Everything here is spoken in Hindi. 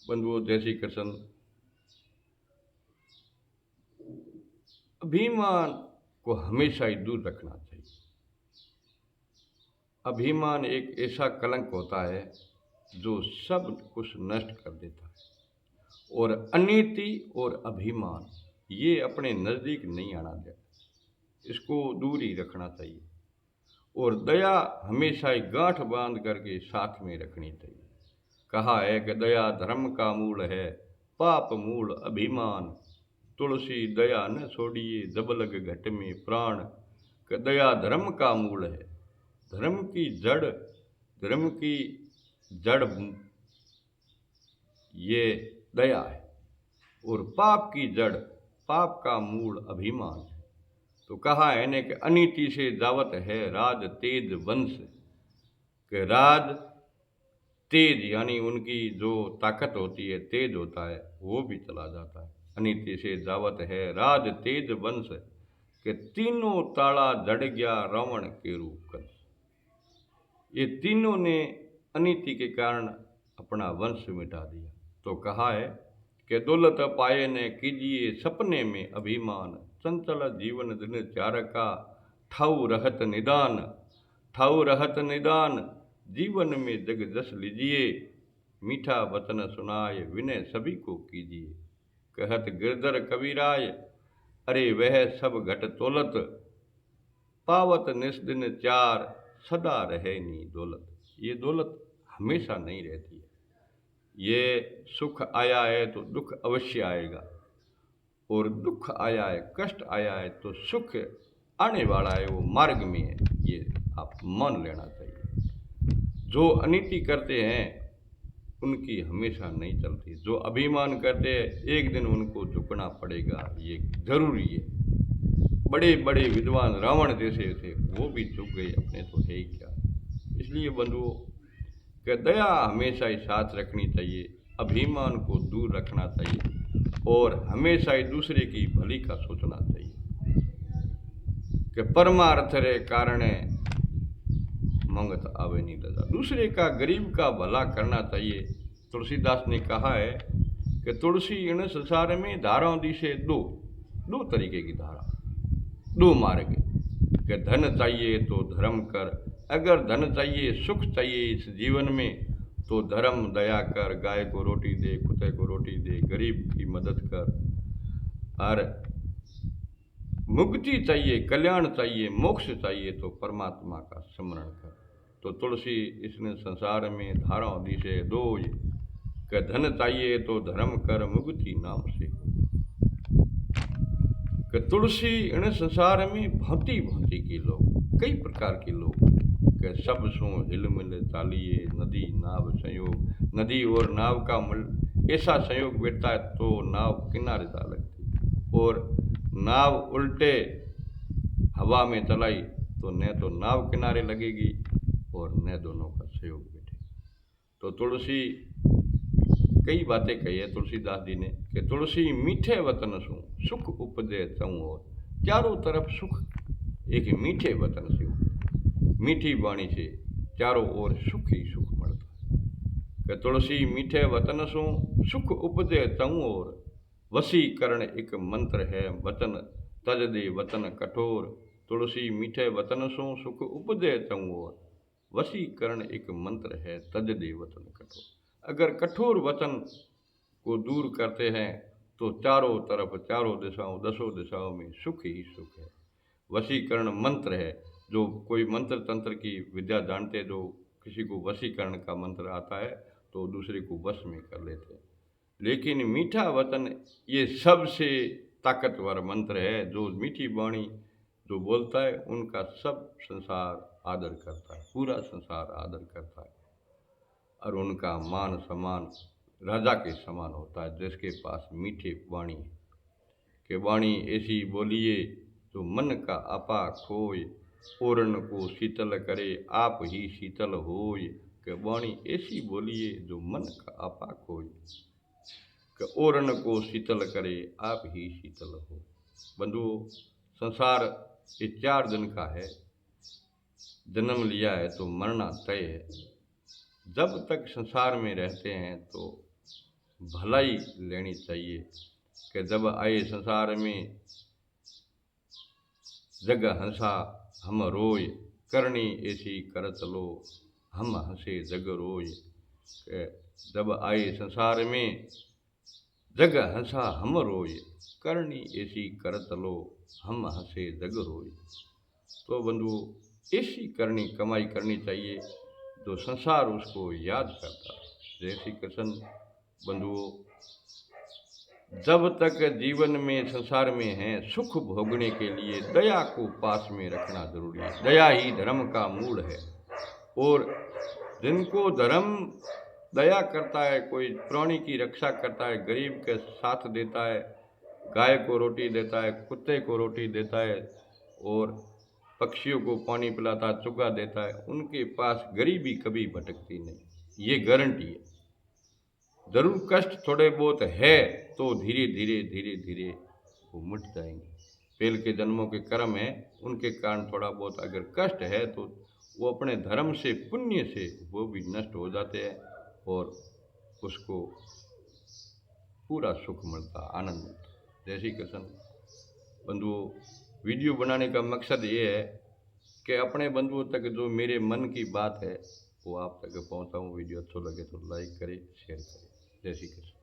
बंधुओं, जय श्री कृष्ण। अभिमान को हमेशा ही दूर रखना चाहिए। अभिमान एक ऐसा कलंक होता है जो सब कुछ नष्ट कर देता है। और अनीति और अभिमान ये अपने नज़दीक नहीं आना देता, इसको दूर ही रखना चाहिए। और दया हमेशा ही गांठ बांध करके साथ में रखनी चाहिए। कहा है कि दया धर्म का मूल है, पाप मूल अभिमान। तुलसी दया न छोड़िए, जब लग घट में प्राण। कि दया धर्म का मूल है। धर्म की जड़ ये दया है। और पाप की जड़, पाप का मूल अभिमान है। तो कहा है ने कि अनीति से दावत है राज तेज वंश। कि राज तेज यानी उनकी जो ताकत होती है, तेज होता है, वो भी चला जाता है। अनीति से दावत है राज तेज वंश। के तीनों ताला जड़ गया रावण के रूप कंस। ये तीनों ने अनीति के कारण अपना वंश मिटा दिया। तो कहा है कि दौलत पाए ने कीजिए सपने में अभिमान। चंचल जीवन दिन चार का, ठाऊ रहत निदान। जीवन में जग जस लीजिए, मीठा वचन सुनाए विनय सभी को कीजिए। कहत गिरधर कबीराय, अरे वह सब घट तोलत। पावत निस्दिन चार, सदा रहे नी दौलत। ये दौलत हमेशा नहीं रहती है। ये सुख आया है तो दुख अवश्य आएगा, और दुख आया है, कष्ट आया है तो सुख आने वाला है, वो मार्ग में है। ये आप मान लेना चाहिए। जो अनीति करते हैं उनकी हमेशा नहीं चलती। जो अभिमान करते हैं एक दिन उनको झुकना पड़ेगा, ये जरूरी है। बड़े बड़े विद्वान रावण जैसे थे, वो भी झुक गए, अपने तो है ही क्या। इसलिए बंधुओं, कि दया हमेशा ही साथ रखनी चाहिए, अभिमान को दूर रखना चाहिए, और हमेशा ही दूसरे की भली का सोचना चाहिए। कि परमार्थ रे कारणे मंगत आवे नहीं लजा। दूसरे का, गरीब का भला करना चाहिए। तुलसीदास ने कहा है कि तुलसी इन संसार में धाराओं दी से दो तरीके की धारा, दो मार्ग। कि धन चाहिए तो धर्म कर, अगर धन चाहिए, सुख चाहिए इस जीवन में, तो धर्म दया कर। गाय को रोटी दे, कुत्ते को रोटी दे, गरीब की मदद कर। और मुक्ति चाहिए, कल्याण चाहिए, मोक्ष चाहिए, तो परमात्मा का स्मरण कर। तो तुलसी इसने संसार में धाराओं दी से दो, कि धन चाहिए तो धर्म कर, मुक्ति नाम से हो। कि तुलसी इन संसार में भांति भांति के लोग, कई प्रकार के लोग, कि सब सो हिल मिल चालिए, नदी नाव संयोग। नदी और नाव का ऐसा संयोग बैठता है तो नाव किनारे जा लगती, और नाव उल्टे हवा में चलाई तो न तो नाव किनारे लगेगी और न दोनों का सहयोग बैठे। तो तुलसी कई बातें कही है तुलसीदास जी ने, कि तुलसी मीठे वतन सु सुख उपजे चऊं और। चारों तरफ सुख एक मीठे वतन से हो, मीठी वाणी से चारों ओर सुख ही सुख मिलता है। कि तुलसी मीठे वतन सु सुख उपजे चऊं और। वसीकरण एक मंत्र है वचन, तज दे वतन कठोर। तुलसी मीठे वतन सु सुख उपजे चऊं और। वसीकरण एक मंत्र है, तज दे वतन कठोर। अगर कठोर वचन को दूर करते हैं तो चारों तरफ, चारों दिशाओं, दसों दिशाओं में सुख ही सुख है। वशीकरण मंत्र है। जो कोई मंत्र तंत्र की विद्या जानते हैं, जो किसी को वशीकरण का मंत्र आता है तो दूसरे को वश में कर लेते हैं। लेकिन मीठा वचन ये सबसे ताकतवर मंत्र है। जो मीठी वाणी जो बोलता है उनका सब संसार आदर करता है, पूरा संसार आदर करता है, और उनका मान सम्मान राजा के समान होता है जिसके पास मीठी वाणी है। कि वाणी ऐसी बोलिए जो मन का आपा खोए, ओरण को शीतल करे आप ही शीतल होय। कि वाणी ऐसी बोलिए जो मन का आपा खोए, कि ओरण को शीतल करे आप ही शीतल हो। बंधुओं, संसार ये 4 दिन का है। जन्म लिया है तो मरना तय है। जब तक संसार में रहते हैं तो भलाई लेनी चाहिए कि जब आए संसार में जग हंसा हम रोय, करनी ऐसी करत लो हम हंसे जग रोय। कि जब आए संसार में जग हंसा हम रोय, करनी ऐसी करत लो हम हंसे जग रोय। तो बंधुओं, ऐसी करनी कमाई करनी चाहिए जो संसार उसको याद करता है। जय श्री कृष्ण। बंधुओं, जब तक जीवन में संसार में है, सुख भोगने के लिए दया को पास में रखना जरूरी है। दया ही धर्म का मूल है। और जिनको धर्म दया करता है, कोई प्राणी की रक्षा करता है, गरीब के साथ देता है, गाय को रोटी देता है, कुत्ते को रोटी देता है और पक्षियों को पानी पिलाता, चुगा देता है, उनके पास गरीबी कभी भटकती नहीं, ये गारंटी है। जरूर कष्ट थोड़े बहुत है तो धीरे धीरे धीरे धीरे वो मिट जाएंगे। पहले के जन्मों के कर्म है, उनके कारण थोड़ा बहुत अगर कष्ट है तो वो अपने धर्म से, पुण्य से वो भी नष्ट हो जाते हैं और उसको पूरा सुख मिलता, आनंद मिलता। जय श्री कृष्ण। बंधुओं, वीडियो बनाने का मकसद ये है कि अपने बंधुओं तक जो मेरे मन की बात है वो आप तक पहुंचाऊं। वीडियो अच्छा लगे तो लाइक करें, शेयर करें। जय श्री कृष्ण।